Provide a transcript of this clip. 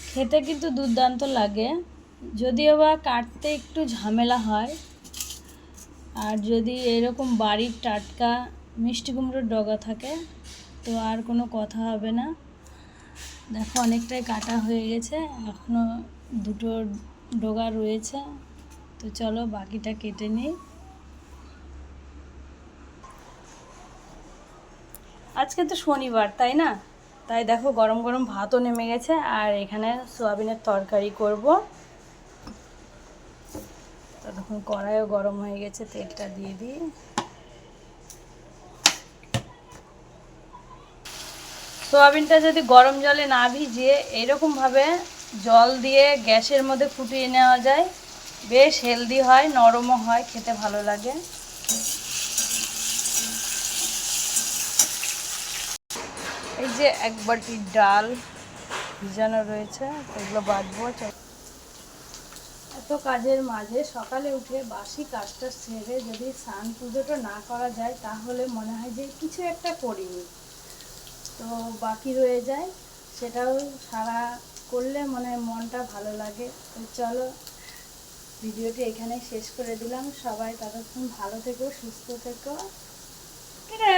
খেতে কিন্তু দুর্দান্ত লাগে, যদিও বা কাটতে একটু ঝামেলা হয়। আর যদি এরকম বাড়ির টাটকা মিষ্টি কুমড়োর ডগা থাকে তো আর কোনো কথা হবে না। দেখো অনেকটাই কাটা হয়ে গেছে, এখনও দুটো ডগা রয়েছে। তো চলো বাকিটা কেটে নিই। আজকে তো শনিবার, তাই না? তাই দেখো গরম গরম ভাতও নেমে গেছে, আর এখানে সোয়াবিনের তরকারি করব। ততক্ষণ কড়াইও গরম হয়ে গেছে, তেলটা দিয়ে দিই। সোয়াবিনটা যদি গরম জলে না ভিজিয়ে এরকমভাবে জল দিয়ে গ্যাসের মধ্যে ফুটিয়ে নেওয়া যায়, বেশ হেলদি হয়, নরমও হয়, খেতে ভালো লাগে। এই যে এক বাটি ডাল ভিজানো রয়েছে, এগুলো বাটবো। এত কাজের মাঝে সকালে উঠে বাসি কাজটা সেরে যদি স্নান পুজোটা না করা যায় তাহলে মনে হয় যে কিছু একটা করিনি, তো বাকি রয়ে যায়। সেটাও সারা করলে মনে হয় মনটা ভালো লাগে। তো চলো ভিডিওটি এখানে শেষ করে দিলাম। সবাই ততক্ষণ ভালো থেকো, সুস্থ থেকো। টাটা।